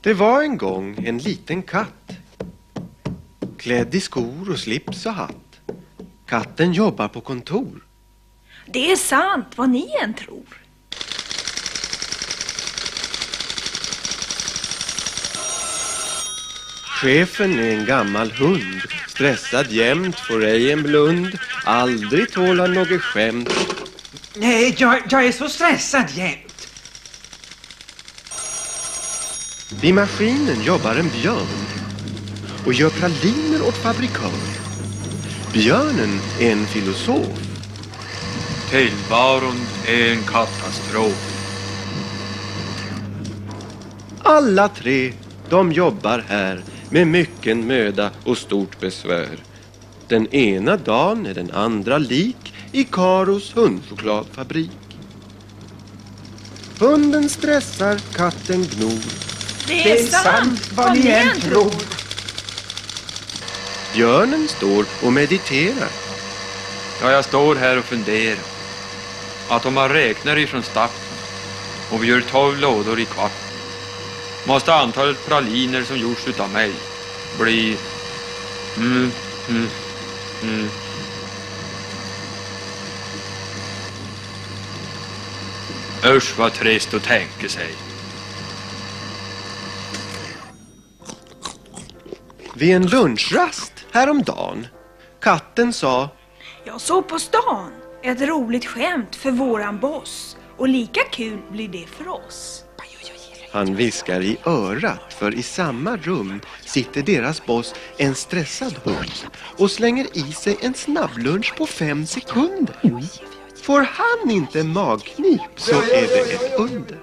Det var en gång en liten katt, klädd i skor och slips och hatt. Katten jobbar på kontor. Det är sant, vad ni än tror. Chefen är en gammal hund, stressad jämt, får ej en blund, aldrig tåla något skämt. Nej, jag är så stressad jämt. Vid maskinen jobbar en björn och gör praliner åt fabrikör. Björnen är en filosof. Tillvaron är en katastrof. Alla tre, de jobbar här med mycken möda och stort besvär. Den ena dagen är den andra lik i Karos hundchokladfabrik. Hunden stressar, katten gnor. Det är sant, vad ni än tror. Björnen står och mediterar. Ja, jag står här och funderar. Att om man räknar ifrån starten och vi gör 12 lådor i kvart, måste antalet praliner som gjorts utav mig bli... Usch, vad trist att tänka sig. Vid en lunchrast häromdagen, katten sa: Jag såg på stan ett roligt skämt för våran boss. Och lika kul blir det för oss. Han viskar i örat, för i samma rum sitter deras boss, en stressad hund, och slänger i sig en snabblunch på 5 sekunder. Får han inte magknip så är det ett under.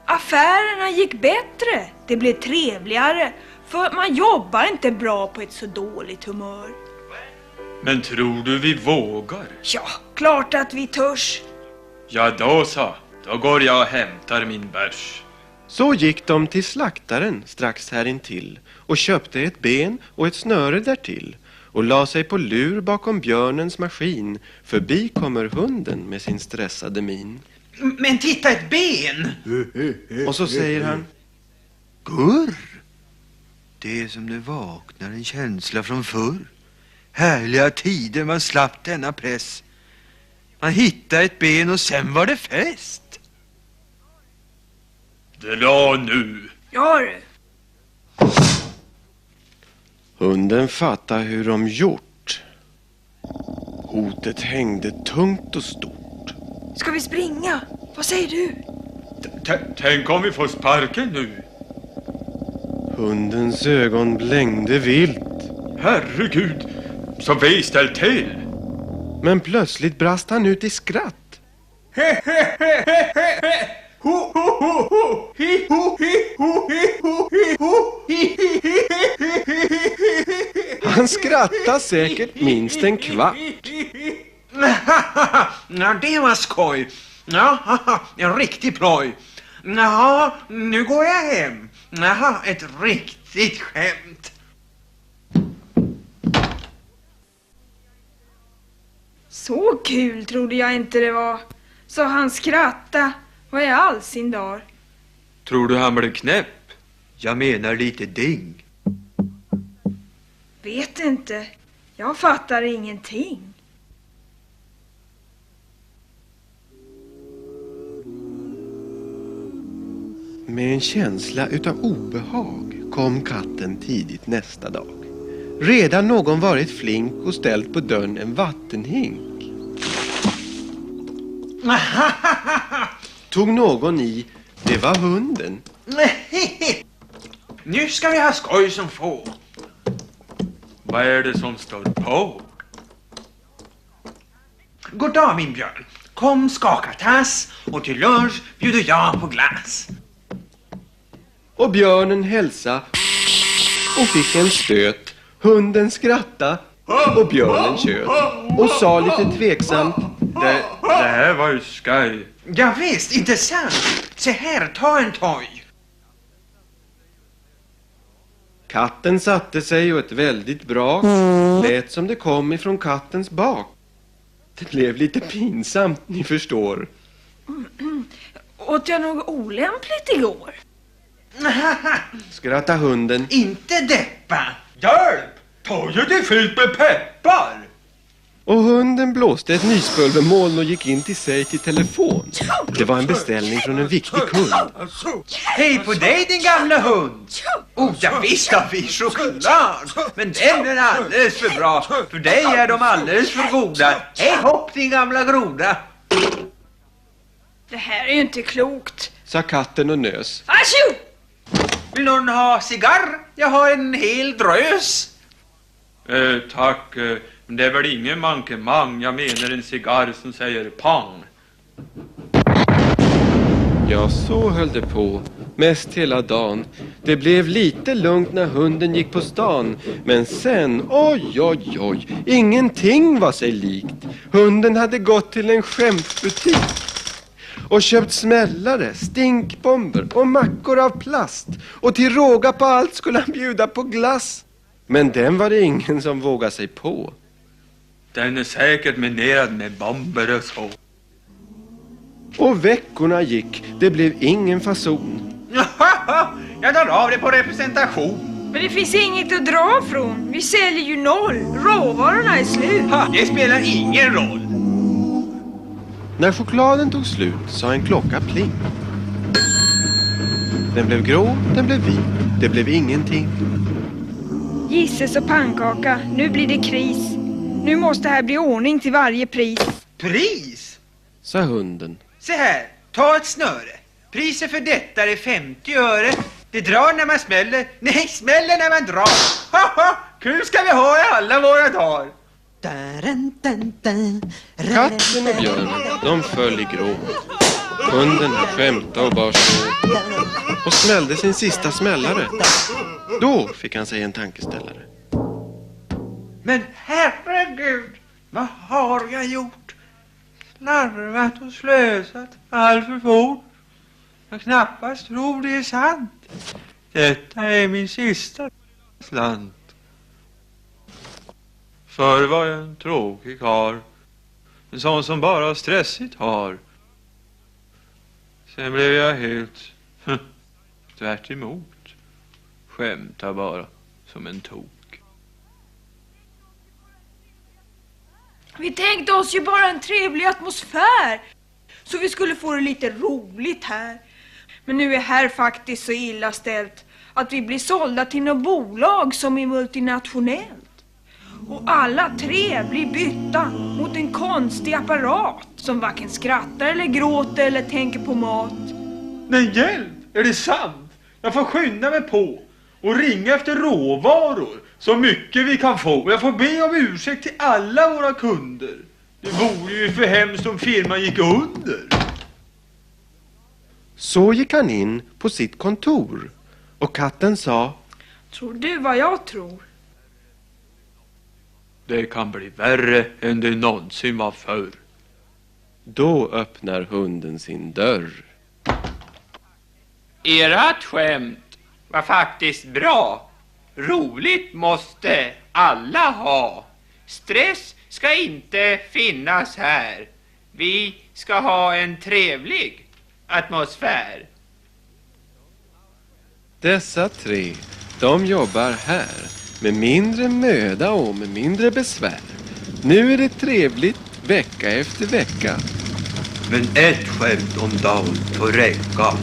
Affärerna gick bättre, det blev trevligare, för man jobbar inte bra på ett så dåligt humör. Men tror du vi vågar? Ja, klart att vi törs. Ja, då så. Då går jag och hämtar min bärs. Så gick de till slaktaren strax här intill och köpte ett ben och ett snöre därtill och la sig på lur bakom björnens maskin. Förbi kommer hunden med sin stressade min. Men titta, ett ben! Och så säger han: Gurr! Det är som det vaknar en känsla från förr. Härliga tider man slapp denna press. Man hittade ett ben och sen var det fest. Dra nu! Ja du. Hunden fattar hur de gjort. Hotet hängde tungt och stort. Ska vi springa? Vad säger du? Tänk om vi får sparken nu. Hundens ögon blängde vilt. Herregud, så vi ställt till. Men plötsligt brast han ut i skratt. Han skrattade säkert minst en kvart. Ja, det var skoj. Ja, en riktig ploj. Jaha, nu går jag hem. Jaha, ett riktigt skämt. Så kul trodde jag inte det var. Så han skrattade. Vad är all sin dar? Tror du han blev knäpp? Jag menar lite ding. Vet inte. Jag fattar ingenting. Med en känsla utav obehag kom katten tidigt nästa dag. Redan någon varit flink och ställt på dörren en vattenhink. Tog någon i, det var hunden. Nu ska vi ha skoj som få. Vad är det som står på? God dag min björn. Kom skaka tass och till lunch bjuder jag på glass. Och björnen hälsa och fick en stöt. Hunden skratta och björnen tjöt och sa lite tveksamt: Det här var ju skoj. Ja visst, inte sant. Se här, ta en toj. Katten satte sig och ett väldigt brak lät som det kom ifrån kattens bak. Det blev lite pinsamt, ni förstår. Åt jag något olämpligt igår? Skratta hunden. Inte deppa. Hjälp! Torget är fyllt med peppar! Och hunden blåste ett nyspulvermoln och gick in till sig till telefon. Det var en beställning från en viktig kund. Hej på dig din gamla hund! Oh, ja, visst har vi choklad! Men den är alldeles för bra. För dig är de alldeles för goda. Hej hopp din gamla groda! Det här är ju inte klokt. Sa katten och nös. Arsju! Vill någon ha cigarr? Jag har en hel drös. Tack, men det är väl ingen mankemang. Jag menar en cigarr som säger pang. Ja, så höll det på. Mest hela dagen. Det blev lite lugnt när hunden gick på stan. Men sen, oj. Ingenting var sig likt. Hunden hade gått till en skämtbutik och köpt smällare, stinkbomber och mackor av plast. Och till råga på allt skulle han bjuda på glass. Men den var det ingen som vågade sig på. Den är säkert minerad med bomber och så. Och veckorna gick. Det blev ingen fason. Jag tar av det på representation. Men det finns inget att dra från. Vi säljer ju 0. Råvarorna är slut. Det spelar ingen roll. När chokladen tog slut sa en klocka pling. Den blev grå, den blev vit. Det blev ingenting. Gisses och pannkaka. Nu blir det kris. Nu måste här bli ordning till varje pris. Pris? Sa hunden. Se här, ta ett snöre. Priset för detta är 50 öre. Det drar när man smäller. Nej, smäller när man drar. Kul ska vi ha i alla våra dagar. Katten och björnen, de föll i grå. Hunden skämtade och bar så och smällde sin sista smällare. Då fick han sig en tankeställare. Men herregud, vad har jag gjort? Slarvat och slösat allt för fort. Jag knappast tror det är sant. Detta är min sista slant. Förr var jag en tråkig karl. En sån som bara stressigt har. Sen blev jag helt tvärt emot. Skämtar bara som en tok. Vi tänkte oss ju bara en trevlig atmosfär. Så vi skulle få det lite roligt här. Men nu är här faktiskt så illa ställt att vi blir sålda till något bolag som är multinationellt. Och alla tre blir bytta mot en konstig apparat som varken skrattar eller gråter eller tänker på mat. Nej, hjälp! Är det sant? Jag får skynda mig på och ringa efter råvaror. Så mycket vi kan få. Och jag får be om ursäkt till alla våra kunder. Det vore ju för hemskt om firman gick under. Så gick han in på sitt kontor. Och katten sa: Tror du vad jag tror? Det kan bli värre än det någonsin var förr. Då öppnar hunden sin dörr. Ert skämt var faktiskt bra. Roligt måste alla ha. Stress ska inte finnas här. Vi ska ha en trevlig atmosfär. Dessa tre, de jobbar här med mindre möda och med mindre besvär. Nu är det trevligt vecka efter vecka. Men ett skämt om dagen får räcka.